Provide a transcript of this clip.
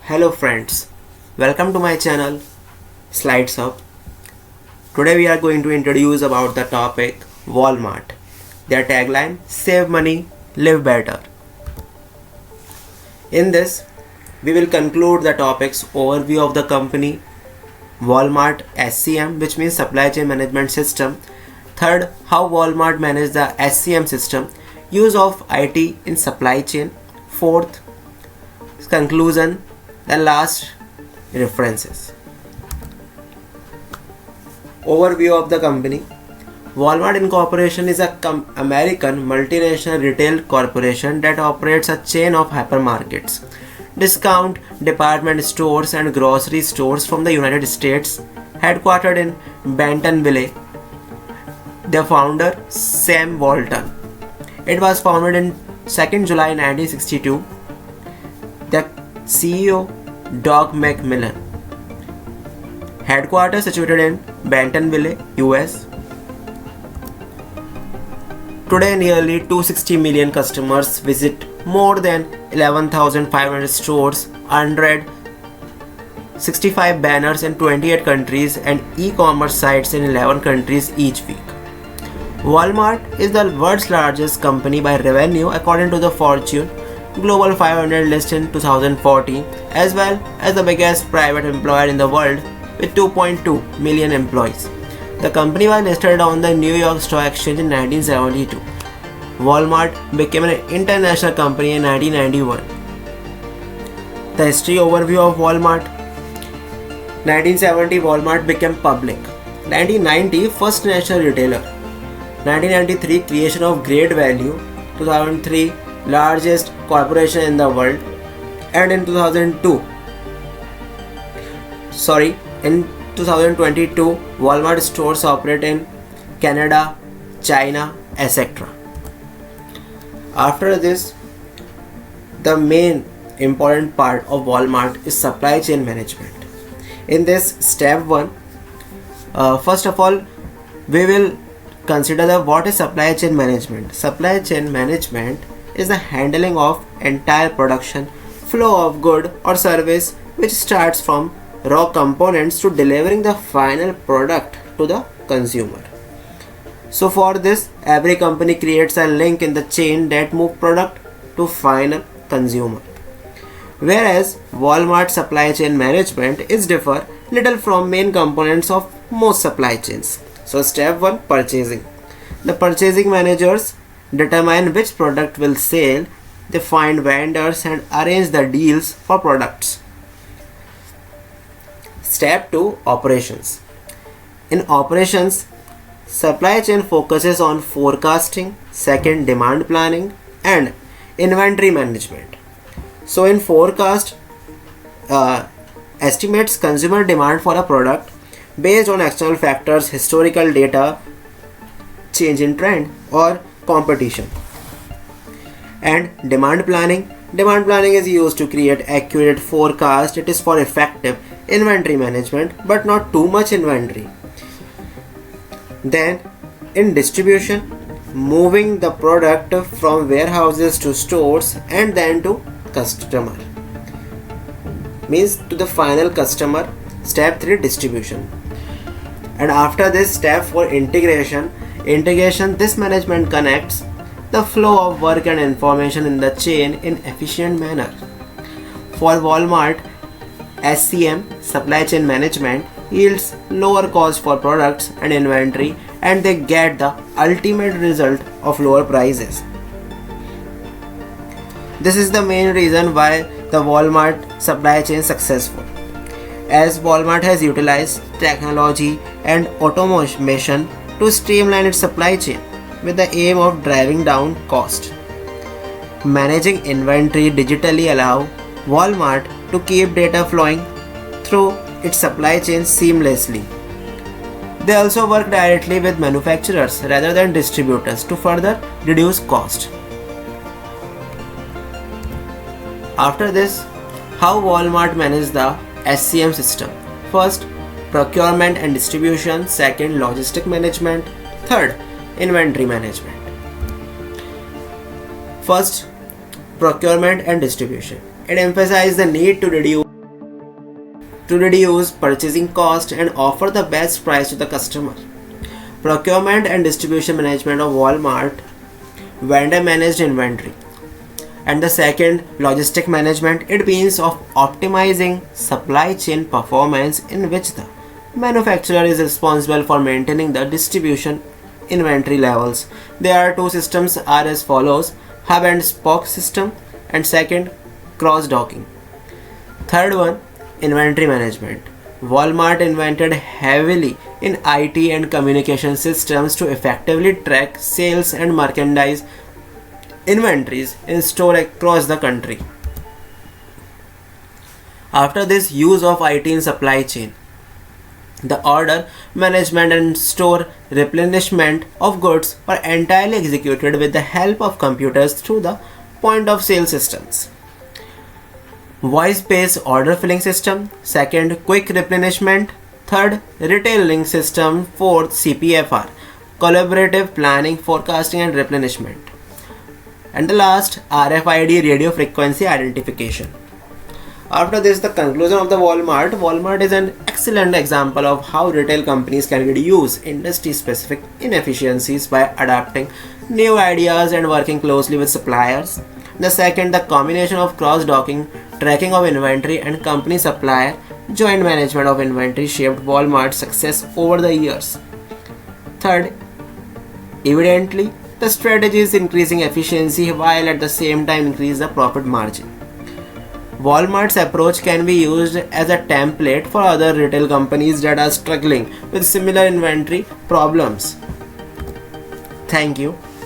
Hello friends, welcome to my channel Slides Up. Today we are going to introduce about the topic Walmart. Their tagline, save money, live better. In this, we will conclude the topics overview of the company, Walmart SCM, which means Supply Chain Management System. Third, how Walmart manage the SCM system, use of IT in supply chain. Fourth, conclusion, and last, references. Overview of the company. Walmart Incorporation is a American multinational retail corporation that operates a chain of hypermarkets, discount department stores and grocery stores from the United States, headquartered in Bentonville. The founder, Sam Walton. It was founded in 2nd July 1962. The CEO, Doug McMillon. Headquarters situated in Bentonville, US. Today, nearly 260 million customers visit more than 11,500 stores, 165 banners in 28 countries, and e-commerce sites in 11 countries each week. Walmart is the world's largest company by revenue according to the Fortune Global 500 list in 2014, as well as the biggest private employer in the world with 2.2 million employees. The company was listed on the New York Stock Exchange in 1972. Walmart became an international company in 1991. The history overview of Walmart. 1970, Walmart became public. 1990, first national retailer. 1993, creation of Great Value. 2003, largest corporation in the world. And in 2022, Walmart stores operate in Canada, China, etc. After this, the main important part of Walmart is supply chain management. In this step 1, first of all, we will consider what is supply chain management. Supply chain management is the handling of entire production flow of good or service, which starts from raw components to delivering the final product to the consumer. So for this, every company creates a link in the chain that move product to final consumer. Whereas Walmart supply chain management is differ little from main components of most supply chains. So step 1, purchasing. The purchasing managers determine which product will sell. They find vendors and arrange the deals for products. Step 2, operations. In operations, supply chain focuses on forecasting, second, demand planning, and inventory management. So in forecast, estimates consumer demand for a product based on external factors, historical data, change in trend, or competition. And demand planning is used to create accurate forecast. It is for effective inventory management, but not too much inventory. Then in distribution, moving the product from warehouses to stores and then to customer, means to the final customer. Step 3, distribution. And after this, step 4, integration. This management connects the flow of work and information in the chain in efficient manner. For Walmart, SCM, supply chain management, yields lower cost for products and inventory, and they get the ultimate result of lower prices. This is the main reason why the Walmart supply chain is successful, as Walmart has utilized technology and automation to streamline its supply chain with the aim of driving down cost. Managing inventory digitally allow Walmart to keep data flowing through its supply chain seamlessly. They also work directly with manufacturers rather than distributors to further reduce cost. After this, how Walmart manages the SCM system. First, procurement and distribution. Second, logistic management. Third, inventory management. First, procurement and distribution. It emphasizes the need to reduce to reduce purchasing cost and offer the best price to the customer. Procurement and distribution management of Walmart, vendor managed inventory. And the second, logistic management. It means of optimizing supply chain performance in which the manufacturer is responsible for maintaining the distribution inventory levels. There are two systems are as follows: hub and spoke system, and second, cross docking. Third one, inventory management. Walmart invested heavily in IT and communication systems to effectively track sales and merchandise inventories in store across the country. After this use of IT in supply chain, the order management and store replenishment of goods were entirely executed with the help of computers through the point of sale systems. Voice based order filling system. Second, quick replenishment. Third, retailing system. Fourth, CPFR, collaborative planning, forecasting and replenishment. And the last, RFID, radio frequency identification. After this, the conclusion of the Walmart. Walmart is an excellent example of how retail companies can reduce industry specific inefficiencies by adapting new ideas and working closely with suppliers. The second, the combination of cross docking, tracking of inventory and company supplier joint management of inventory shaped Walmart's success over the years. Third, evidently, the strategy is increasing efficiency while at the same time increase the profit margin. Walmart's approach can be used as a template for other retail companies that are struggling with similar inventory problems. Thank you.